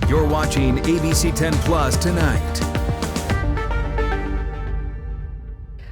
You're watching ABC10 Plus Tonight.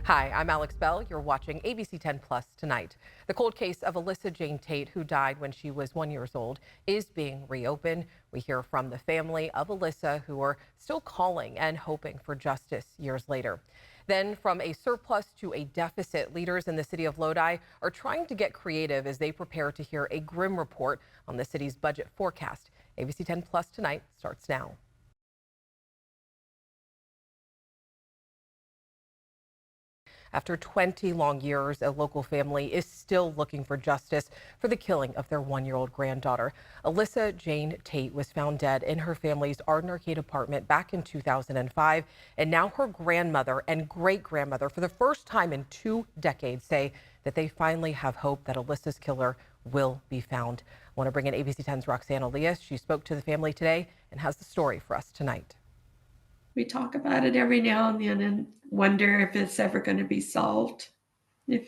Hi, I'm Alex Bell. You're watching ABC10 Plus Tonight. The cold case of Alyssa Jane Tate, who died when she was 1 year old, is being reopened. We hear from the family of Alyssa, who are still calling and hoping for justice years later. Then, from a surplus to a deficit, leaders in the city of Lodi are trying to get creative as they prepare to hear a grim report on the city's budget forecast. ABC10 Plus Tonight starts now. After 20 long years, a local family is still looking for justice for the killing of their 1-year-old granddaughter. Alyssa Jane Tate was found dead in her family's Arden Arcade apartment back in 2005. And now her grandmother and great-grandmother, for the first time in 2 decades, say that they finally have hope that Alyssa's killer will be found. I want to bring in ABC10's Roxanne Elias. She spoke to the family today and has the story for us tonight. We talk about it every now and then and wonder if it's ever going to be solved, if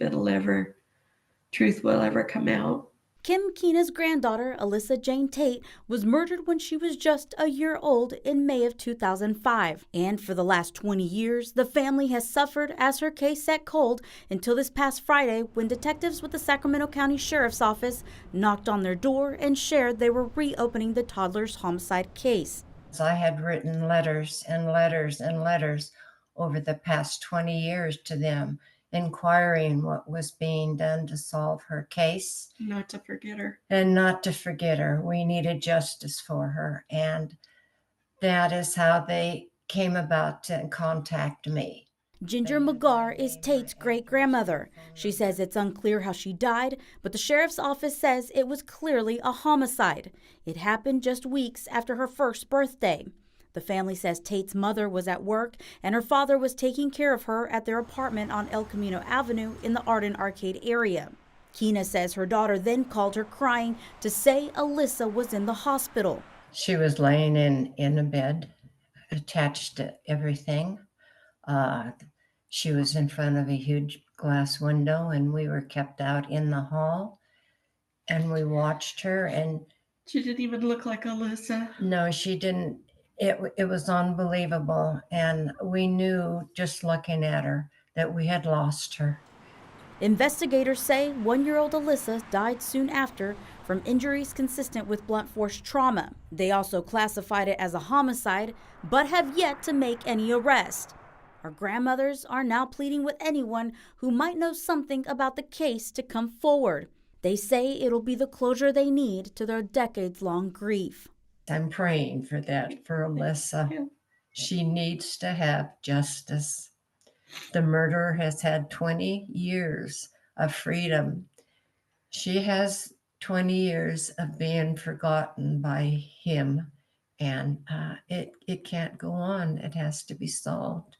truth will ever come out. Kim Keena's granddaughter, Alyssa Jane Tate, was murdered when she was just a year old in May of 2005. And for the last 20 years, the family has suffered as her case sat cold until this past Friday when detectives with the Sacramento County Sheriff's Office knocked on their door and shared they were reopening the toddler's homicide case. I had written letters and letters and letters over the past 20 years to them, inquiring what was being done to solve her case. Not to forget her. And not to forget her. We needed justice for her. And that is how they came about to contact me. Ginger McGar is Tate's great-grandmother. She says it's unclear how she died, but the sheriff's office says it was clearly a homicide. It happened just weeks after her first birthday. The family says Tate's mother was at work and her father was taking care of her at their apartment on El Camino Avenue in the Arden Arcade area. Keena says her daughter then called her crying to say Alyssa was in the hospital. She was laying in a bed, attached to everything. She was in front of a huge glass window, and we were kept out in the hall, and we watched her. And She didn't even look like Alyssa. no, she didn't. It was unbelievable, and we knew just looking at her that we had lost her. Investigators say 1-year-old Alyssa died soon after from injuries consistent with blunt force trauma. They also classified it as a homicide, but have yet to make any arrest. Our grandmothers are now pleading with anyone who might know something about the case to come forward. They say it'll be the closure they need to their decades-long grief. I'm praying for that for Alyssa. Yeah. She needs to have justice. The murderer has had 20 years of freedom. She has 20 years of being forgotten by him, and it can't go on. It has to be solved.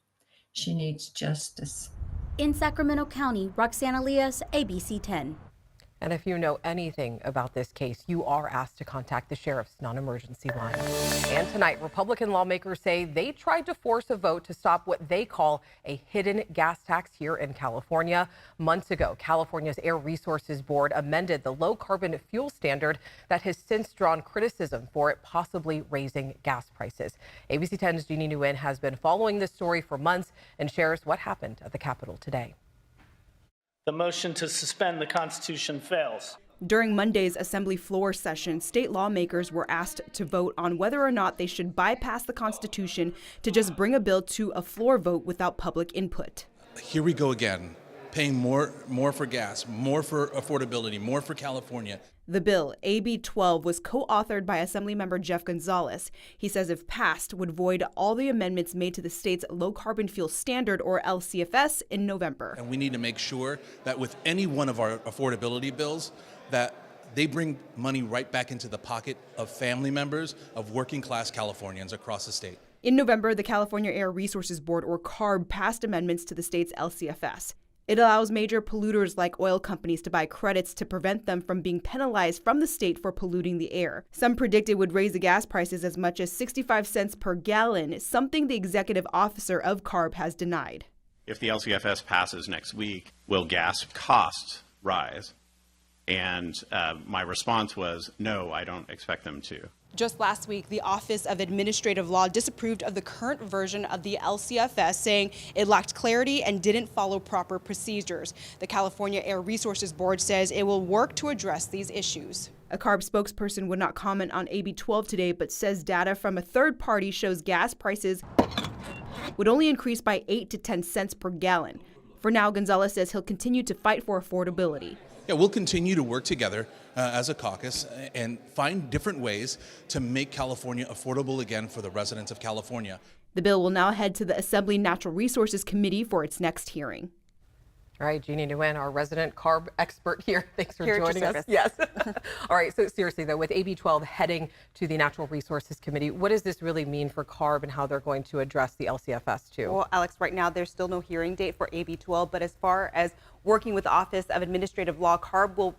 She needs justice. In Sacramento County, Roxanne Elias, ABC 10. And if you know anything about this case, you are asked to contact the sheriff's non-emergency line. And tonight, Republican lawmakers say they tried to force a vote to stop what they call a hidden gas tax here in California. Months ago, California's Air Resources Board amended the low-carbon fuel standard that has since drawn criticism for it possibly raising gas prices. ABC 10's Jeannie Nguyen has been following this story for months and shares what happened at the Capitol today. The motion to suspend the Constitution fails. During Monday's Assembly floor session, state lawmakers were asked to vote on whether or not they should bypass the Constitution to just bring a bill to a floor vote without public input. Here we go again, paying more for gas, more for affordability, more for California. The bill, AB12, was co-authored by Assemblymember Jeff Gonzalez. He says if passed, would void all the amendments made to the state's low-carbon fuel standard, or LCFS, in November. And we need to make sure that with any one of our affordability bills, that they bring money right back into the pocket of family members of working-class Californians across the state. In November, the California Air Resources Board, or CARB, passed amendments to the state's LCFS. It allows major polluters like oil companies to buy credits to prevent them from being penalized from the state for polluting the air. Some predict it would raise the gas prices as much as 65 cents per gallon, something the executive officer of CARB has denied. If the LCFS passes next week, will gas costs rise? And my response was, no, I don't expect them to. Just last week, the Office of Administrative Law disapproved of the current version of the LCFS, saying it lacked clarity and didn't follow proper procedures. The California Air Resources Board says it will work to address these issues. A CARB spokesperson would not comment on AB12 today, but says data from a third party shows gas prices would only increase by 8 to 10 cents per gallon. For now, Gonzalez says he'll continue to fight for affordability. Yeah, we'll continue to work together as a caucus and find different ways to make California affordable again for the residents of California. The bill will now head to the Assembly Natural Resources Committee for its next hearing. All right, Jeannie Nguyen, our resident CARB expert here. Thanks for Here joining us. Yes. All right, so seriously though, with AB 12 heading to the Natural Resources Committee, what does this really mean for CARB and how they're going to address the LCFS too? Well, Alex, right now there's still no hearing date for AB 12, but as far as working with the Office of Administrative Law, CARB will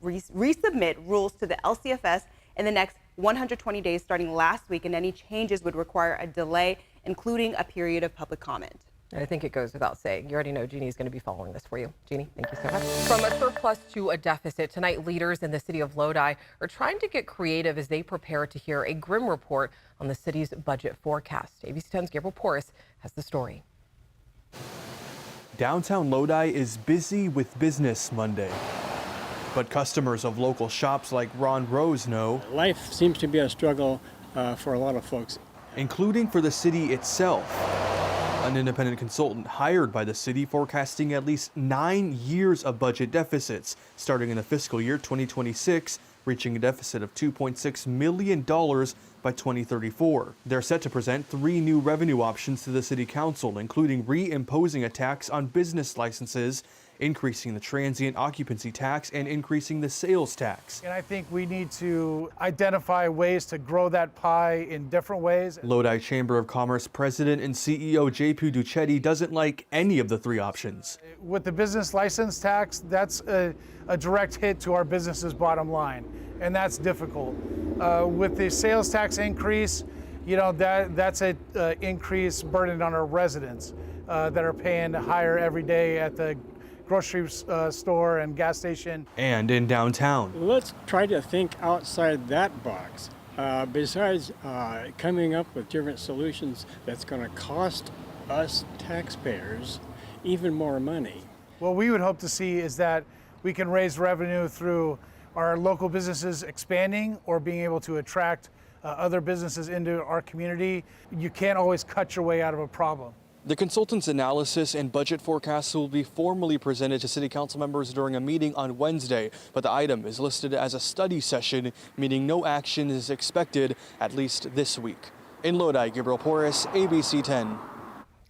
resubmit rules to the LCFS in the next 120 days starting last week, and any changes would require a delay, including a period of public comment. I think it goes without saying. You already know Jeannie's going to be following this for you. Jeannie, thank you so much. From a surplus to a deficit, tonight leaders in the city of Lodi are trying to get creative as they prepare to hear a grim report on the city's budget forecast. ABC 10's Gabriel Porras has the story. Downtown Lodi is busy with business Monday. But customers of local shops like Ron Rose know life seems to be a struggle for a lot of folks, including for the city itself. An independent consultant hired by the city forecasting at least 9 years of budget deficits, starting in the fiscal year 2026, reaching a deficit of $2.6 million by 2034. They're set to present 3 new revenue options to the city council, including reimposing a tax on business licenses, increasing the transient occupancy tax, and increasing the sales tax. And I think we need to identify ways to grow that pie in different ways. Lodi Chamber of Commerce President and CEO JP Ducetti doesn't like any of the 3 options. With the business license tax, that's a direct hit to our business's bottom line, and that's difficult. With the sales tax increase, you know, that's an increase burden on our residents that are paying higher every day at the grocery store and gas station. And in downtown. let's try to think outside that box. Besides coming up with different solutions that's going to cost us taxpayers even more money. What we would hope to see is that we can raise revenue through our local businesses expanding or being able to attract other businesses into our community. You can't always cut your way out of a problem. The consultant's analysis and budget forecasts will be formally presented to city council members during a meeting on Wednesday, but the item is listed as a study session, meaning no action is expected at least this week. In Lodi, Gabriel Porras, ABC 10.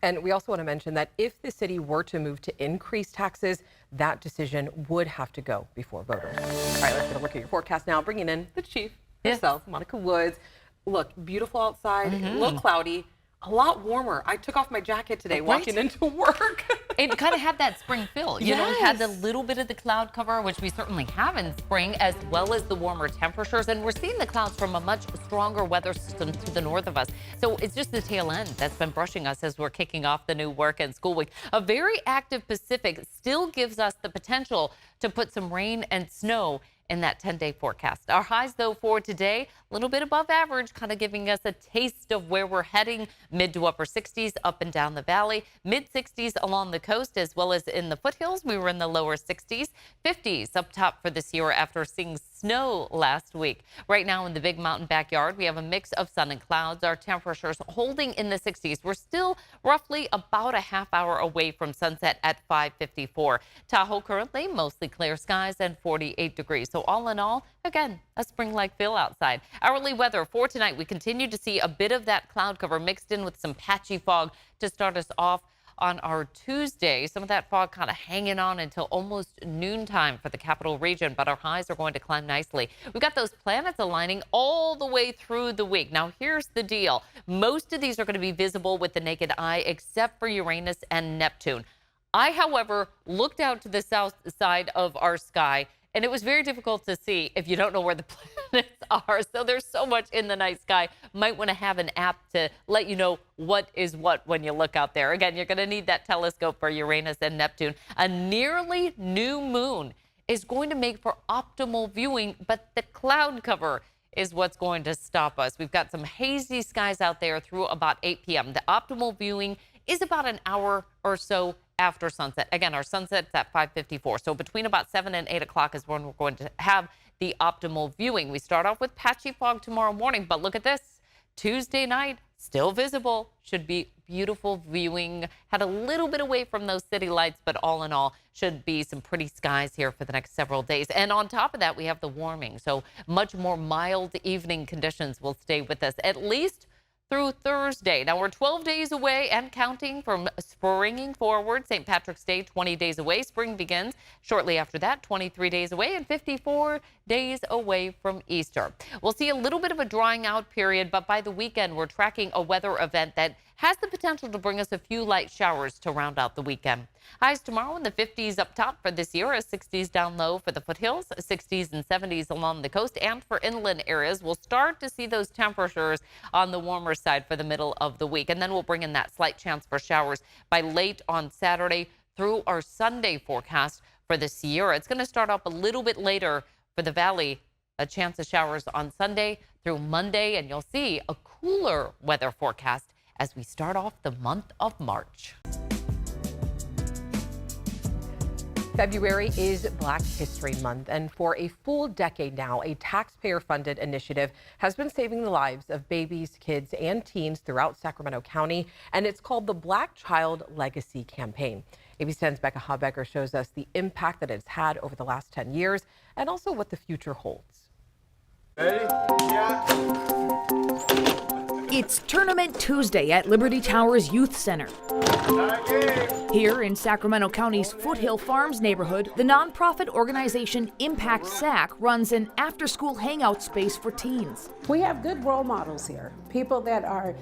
And we also want to mention that if the city were to move to increase taxes, that decision would have to go before voters. All right, let's get a look at your forecast now, bringing in the chief herself, Monica Woods. Look, beautiful outside, a little cloudy. A lot warmer. I took off my jacket today walking into work. It kind of had that spring feel. You know, it had a little bit of the cloud cover, which we certainly have in spring, as well as the warmer temperatures. And we're seeing the clouds from a much stronger weather system to the north of us. So it's just the tail end that's been brushing us as we're kicking off the new work and school week. A very active Pacific still gives us the potential to put some rain and snow in that 10-day forecast. Our highs, though, for today, a little bit above average, kind of giving us a taste of where we're heading. Mid to upper 60s up and down the valley, mid 60s along the coast, as well as in the foothills. We were in the lower 60s, 50s up top for this year after seeing snow last week. Right now in the Big Mountain backyard, we have a mix of sun and clouds. Our temperatures holding in the 60s. We're still roughly about a half hour away from sunset at 5:54. Tahoe currently mostly clear skies and 48 degrees. So all in all, again, a spring-like feel outside. Hourly weather for tonight, we continue to see a bit of that cloud cover mixed in with some patchy fog to start us off on our Tuesday. Some of that fog kind of hanging on until almost noontime for the capital region, but our highs are going to climb nicely. We've got those planets aligning all the way through the week. Now, here's the deal. Most of these are going to be visible with the naked eye, except for Uranus and Neptune. I, however, looked out to the south side of our sky, and it was very difficult to see if you don't know where the planets are. So there's so much in the night sky. Might want to have an app to let you know what is what when you look out there. Again, you're going to need that telescope for Uranus and Neptune. A nearly new moon is going to make for optimal viewing, but the cloud cover is what's going to stop us. We've got some hazy skies out there through about 8 p.m. The optimal viewing is about an hour or so after sunset. Again, our sunset's at 5:54. So between about 7 and 8 o'clock is when we're going to have the optimal viewing. We start off with patchy fog tomorrow morning, but look at this. Tuesday night, still visible. Should be beautiful viewing. Had a little bit away from those city lights, but all in all, should be some pretty skies here for the next several days. And on top of that, we have the warming. So much more mild evening conditions will stay with us, at least through Thursday. Now, we're 12 days away and counting from springing forward. St. Patrick's Day, 20 days away. Spring begins shortly after that, 23 days away, and 54 days away from Easter. We'll see a little bit of a drying out period, but by the weekend, we're tracking a weather event that has the potential to bring us a few light showers to round out the weekend. Highs tomorrow in the 50s up top for this year, 60s down low for the foothills, 60s and 70s along the coast, and for inland areas. We'll start to see those temperatures on the warmer side for the middle of the week, and then we'll bring in that slight chance for showers by late on Saturday through our Sunday forecast for the Sierra. It's going to start up a little bit later for the valley. A chance of showers on Sunday through Monday, and you'll see a cooler weather forecast as we start off the month of March. February is Black History Month, and for a full decade now, a taxpayer-funded initiative has been saving the lives of babies, kids, and teens throughout Sacramento County, and it's called the Black Child Legacy Campaign. ABC 10's Becca Habecker shows us the impact that it's had over the last 10 years and also what the future holds. Ready? Yeah. It's Tournament Tuesday at Liberty Towers Youth Center. Here in Sacramento County's Foothill Farms neighborhood, the nonprofit organization Impact SAC runs an after-school hangout space for teens. We have good role models here, people that are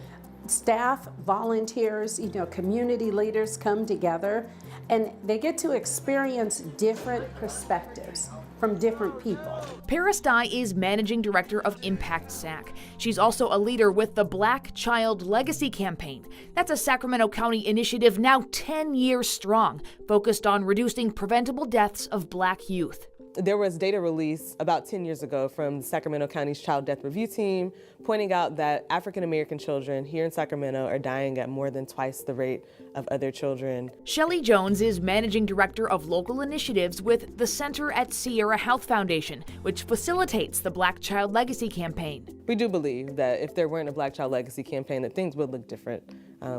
staff, volunteers, community leaders come together and they get to experience different perspectives from different people. Paris Dye is managing director of Impact SAC. She's also a leader with the Black Child Legacy Campaign. That's a Sacramento County initiative now 10 years strong, focused on reducing preventable deaths of Black youth. There was data released about 10 years ago from Sacramento County's Child Death Review Team pointing out that African American children here in Sacramento are dying at more than twice the rate of other children. Shelley Jones is managing director of local initiatives with the Center at Sierra Health Foundation, which facilitates the Black Child Legacy Campaign. We do believe that if there weren't a Black Child Legacy Campaign, that things would look different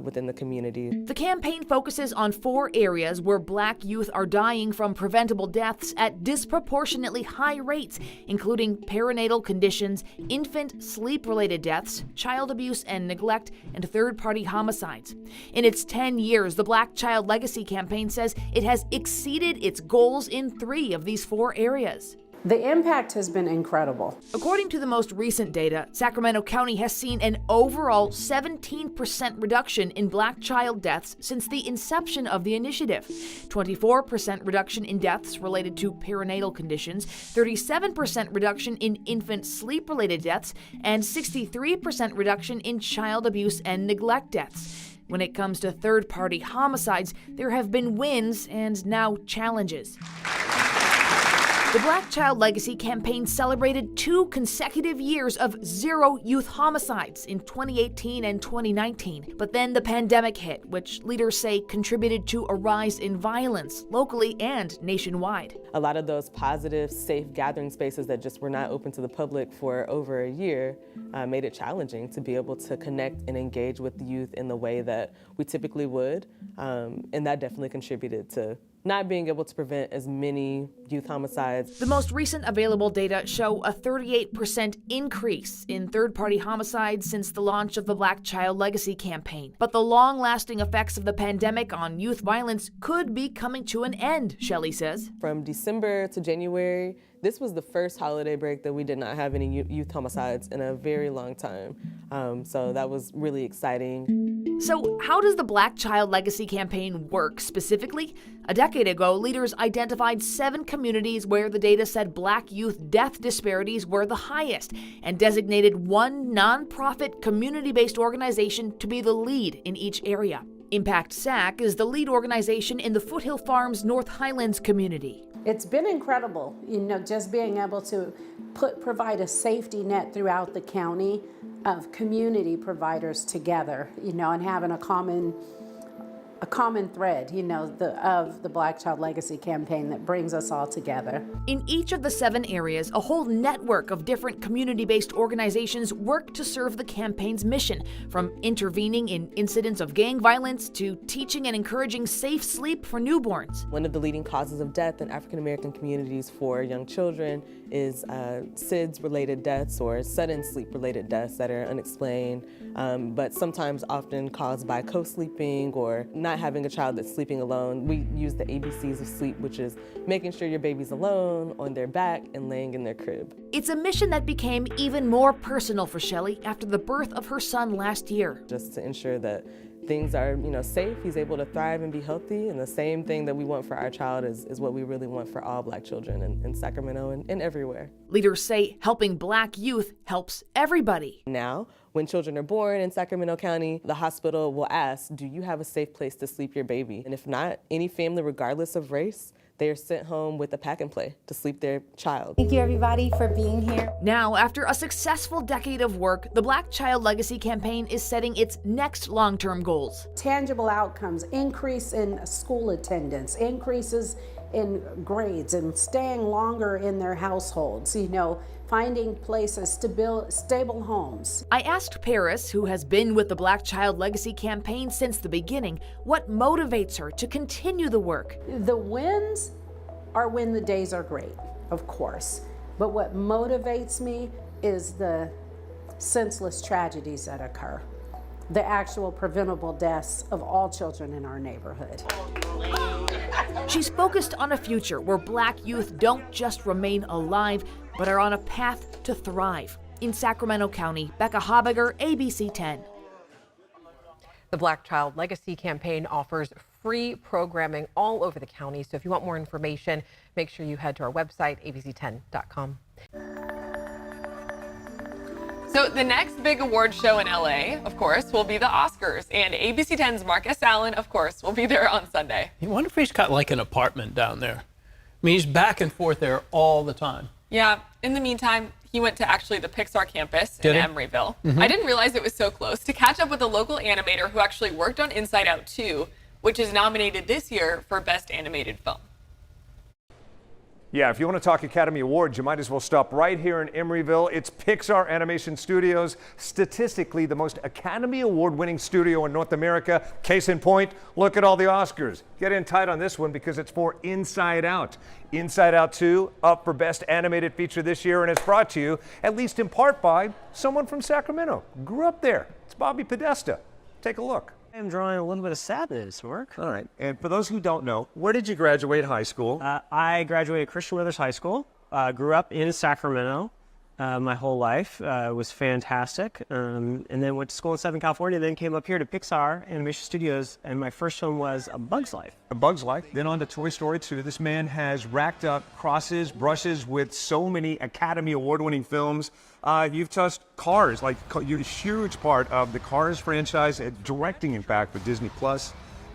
within the community. The campaign focuses on 4 areas where Black youth are dying from preventable deaths at disproportionately high rates, including perinatal conditions, infant sleep-related deaths, child abuse and neglect, and third-party homicides. In its 10 years, the Black Child Legacy Campaign says it has exceeded its goals in 3 of these 4 areas. The impact has been incredible. According to the most recent data, Sacramento County has seen an overall 17% reduction in Black child deaths since the inception of the initiative. 24% reduction in deaths related to perinatal conditions, 37% reduction in infant sleep-related deaths, and 63% reduction in child abuse and neglect deaths. When it comes to third-party homicides, there have been wins and now challenges. The Black Child Legacy Campaign celebrated 2 consecutive years of 0 youth homicides in 2018 and 2019. But then the pandemic hit, which leaders say contributed to a rise in violence locally and nationwide. A lot of those positive, safe gathering spaces that just were not open to the public for over a year made it challenging to be able to connect and engage with the youth in the way that we typically would. And that definitely contributed to not being able to prevent as many youth homicides. The most recent available data show a 38% increase in third-party homicides since the launch of the Black Child Legacy Campaign. But the long-lasting effects of the pandemic on youth violence could be coming to an end, Shelley says. From December to January, this was the first holiday break that we did not have any youth homicides in a very long time. So that was really exciting. So how does the Black Child Legacy Campaign work specifically? A decade ago, leaders identified 7 communities where the data said Black youth death disparities were the highest and designated one nonprofit community-based organization to be the lead in each area. Impact SAC is the lead organization in the Foothill Farms North Highlands community. It's been incredible, just being able to provide a safety net throughout the county of community providers together, and having a common thread, of the Black Child Legacy campaign that brings us all together. In each of the 7 areas, a whole network of different community-based organizations work to serve the campaign's mission, from intervening in incidents of gang violence to teaching and encouraging safe sleep for newborns. One of the leading causes of death in African American communities for young children is SIDS-related deaths or sudden sleep-related deaths that are unexplained, but sometimes often caused by co-sleeping or not having a child that's sleeping alone. We use the ABCs of sleep, which is making sure your baby's alone, on their back, and laying in their crib. It's a mission that became even more personal for Shelley after the birth of her son last year. Just to ensure that things are, safe, he's able to thrive and be healthy, and the same thing that we want for our child is what we really want for all Black children in Sacramento and everywhere. Leaders say helping Black youth helps everybody. Now, when children are born in Sacramento County, the hospital will ask, do you have a safe place to sleep your baby? And if not, any family, regardless of race, they are sent home with a pack and play to sleep their child. Thank you, everybody, for being here. Now, after a successful decade of work, the Black Child Legacy campaign is setting its next long-term goals. Tangible outcomes, increase in school attendance, increases in grades, and staying longer in their households, finding places to build stable homes. I asked Paris, who has been with the Black Child Legacy campaign since the beginning, what motivates her to continue the work. The wins are when the days are great, of course, but what motivates me is the senseless tragedies that occur, the actual preventable deaths of all children in our neighborhood. She's focused on a future where Black youth don't just remain alive, but are on a path to thrive. In Sacramento County, Becca Habiger, ABC 10. The Black Child Legacy campaign offers free programming all over the county. So if you want more information, make sure you head to our website, abc10.com. So the next big award show in LA, of course, will be the Oscars. And ABC 10's Mark S. Allen, of course, will be there on Sunday. I wonder if he's got like an apartment down there. I mean, he's back and forth there all the time. Yeah, in the meantime, he went to actually the Pixar campus in Emeryville. Mm-hmm. I didn't realize it was so close to catch up with a local animator who actually worked on Inside Out 2, which is nominated this year for Best Animated Film. Yeah, if you want to talk Academy Awards, you might as well stop right here in Emeryville. It's Pixar Animation Studios, statistically the most Academy Award-winning studio in North America. Case in point, look at all the Oscars. Get in tight on this one because it's for Inside Out. Inside Out 2 up for Best Animated Feature this year, and it's brought to you, at least in part, by someone from Sacramento. Grew up there. It's Bobby Podesta. Take a look. I'm drawing a little bit of sadness, Mark. All right. And for those who don't know, where did you graduate high school? I graduated Christian Withers High School. Grew up in Sacramento my whole life. It was fantastic. And then went to school in Southern California, then came up here to Pixar Animation Studios, and my first film was A Bug's Life. A Bug's Life, then on to Toy Story 2. This man has racked up crosses, brushes with so many Academy Award-winning films. You've touched Cars, like you're a huge part of the Cars franchise, directing, in fact, for Disney+.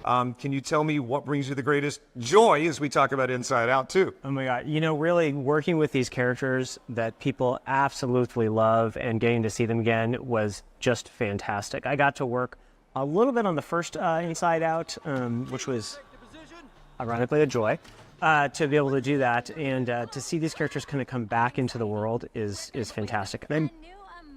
Can you tell me what brings you the greatest joy as we talk about Inside Out 2? Oh my God, really working with these characters that people absolutely love and getting to see them again was just fantastic. I got to work a little bit on the first Inside Out, which was ironically a joy. To be able to do that and to see these characters kind of come back into the world is fantastic. I'm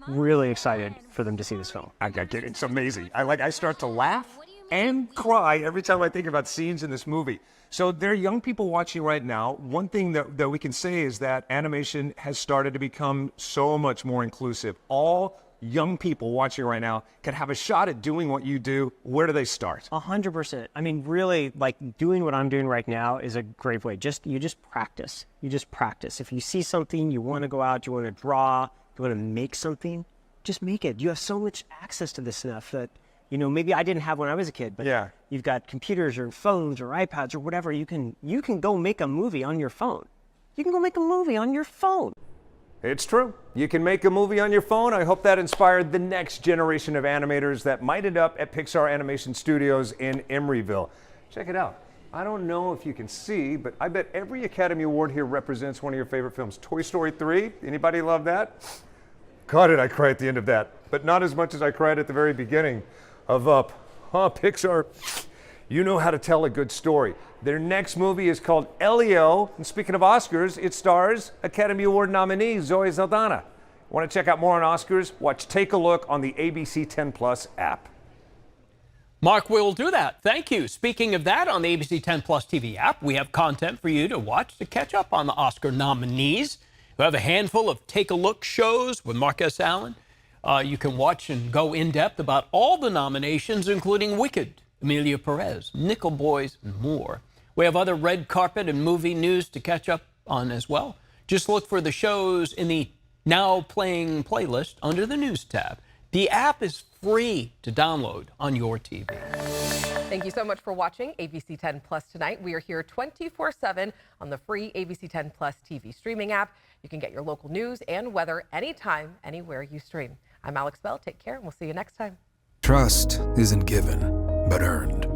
really excited for them to see this film. It's amazing. I start to laugh and cry every time I think about scenes in this movie. So there are young people watching right now. One thing that we can say is that animation has started to become so much more inclusive. All young people watching right now can have a shot at doing what you do. Where do they start? 100%. I mean, really, like doing what I'm doing right now is a great way. You just practice. You just practice. If you see something, you want to go out, you want to draw, you want to make something, just make it. You have so much access to this stuff that, maybe I didn't have when I was a kid, but yeah, you've got computers or phones or iPads or whatever. You can go make a movie on your phone. You can go make a movie on your phone. It's true. You can make a movie on your phone. I hope that inspired the next generation of animators that might end up at Pixar Animation Studios in Emeryville. Check it out. I don't know if you can see, but I bet every Academy Award here represents one of your favorite films. Toy Story 3, anybody love that? God, did I cry at the end of that, but not as much as I cried at the very beginning of Up. Pixar, you know how to tell a good story. Their next movie is called Elio, and speaking of Oscars, it stars Academy Award nominee Zoe Saldana. Want to check out more on Oscars? Watch Take a Look on the ABC 10 Plus app. Mark will do that. Thank you. Speaking of that, on the ABC 10 Plus TV app, we have content for you to watch to catch up on the Oscar nominees. We have a handful of Take a Look shows with Marcus Allen. You can watch and go in depth about all the nominations, including Wicked, Emilia Perez, Nickel Boys, and more. We have other red carpet and movie news to catch up on as well. Just look for the shows in the Now Playing playlist under the News tab. The app is free to download on your TV. Thank you so much for watching ABC 10 Plus tonight. We are here 24/7 on the free ABC 10 Plus TV streaming app. You can get your local news and weather anytime, anywhere you stream. I'm Alex Bell. Take care, and we'll see you next time. Trust isn't given, but earned.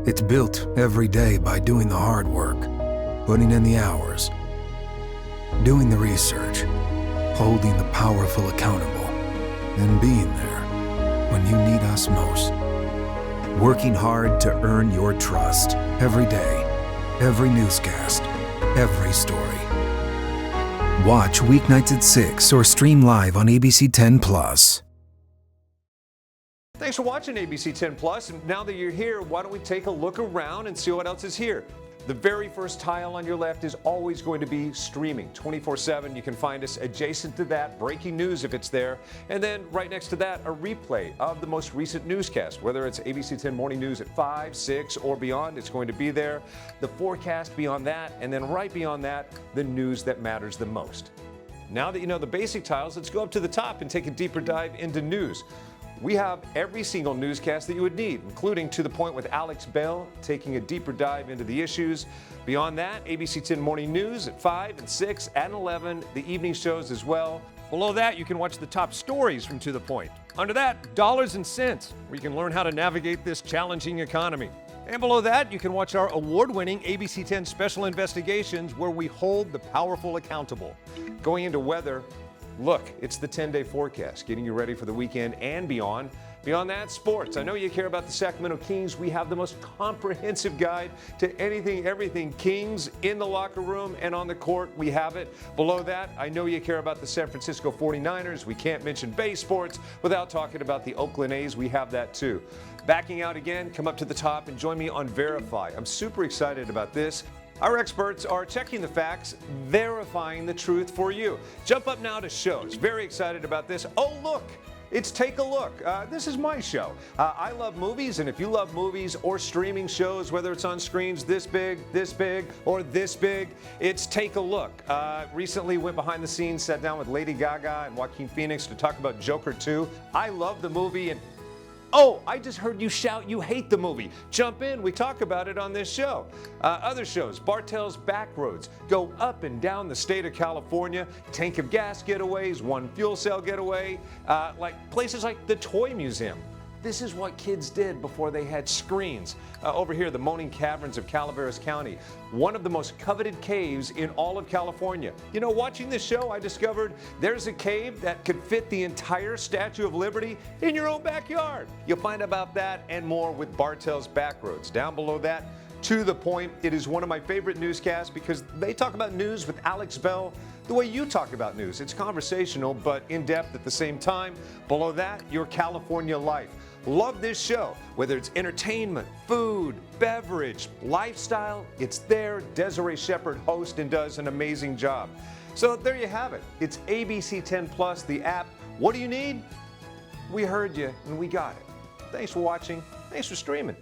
It's built every day by doing the hard work, putting in the hours, doing the research, holding the powerful accountable, and being there when you need us most. Working hard to earn your trust every day, every newscast, every story. Watch weeknights at 6 or stream live on ABC 10 Plus. Thanks for watching ABC 10 Plus. And now that you're here, why don't we take a look around and see what else is here? The very first tile on your left is always going to be streaming 24/7. You can find us adjacent to that, breaking news if it's there. And then right next to that, a replay of the most recent newscast. Whether it's ABC 10 Morning News at 5, 6, or beyond, it's going to be there. The forecast beyond that, and then right beyond that, the news that matters the most. Now that you know the basic tiles, let's go up to the top and take a deeper dive into news. We have every single newscast that you would need, including To the Point with Alex Bell, taking a deeper dive into the issues. Beyond that, ABC 10 Morning News at 5 and 6 and 11, the evening shows as well. Below that, you can watch the top stories from To the Point. Under that, Dollars and Cents, where you can learn how to navigate this challenging economy. And below that, you can watch our award-winning ABC 10 Special Investigations, where we hold the powerful accountable. Going into weather, look, it's the 10-day forecast, getting you ready for the weekend and beyond. Beyond that, sports. I know you care about the Sacramento Kings. We have the most comprehensive guide to anything, everything Kings in the locker room and on the court. We have it. Below that, I know you care about the San Francisco 49ers. We can't mention Bay Sports without talking about the Oakland A's. We have that too. Backing out again, come up to the top and join me on Verify. I'm super excited about this. Our experts are checking the facts, verifying the truth for you. Jump up now to shows. Very excited about this. Oh, look. It's Take a Look. This is my show. I love movies, and if you love movies or streaming shows, whether it's on screens this big, or this big, it's Take a Look. Recently went behind the scenes, sat down with Lady Gaga and Joaquin Phoenix to talk about Joker 2. I love the movie, and oh, I just heard you shout you hate the movie. Jump in, we talk about it on this show. Other shows, Bartell's Backroads, go up and down the state of California, tank of gas getaways, one fuel cell getaway, like places like the Toy Museum. This is what kids did before they had screens. Over here, the Moaning Caverns of Calaveras County, one of the most coveted caves in all of California. You know, watching this show, I discovered there's a cave that could fit the entire Statue of Liberty in your own backyard. You'll find about that and more with Bartell's Backroads. Down below that, To the Point. It is one of my favorite newscasts because they talk about news with Alex Bell the way you talk about news. It's conversational, but in-depth at the same time. Below that, Your California Life. Love this show. Whether it's entertainment, food, beverage, lifestyle, it's there. Desiree Shepherd hosts and does an amazing job. So there you have it. It's ABC 10 Plus, the app. What do you need? We heard you and we got it. Thanks for watching. Thanks for streaming.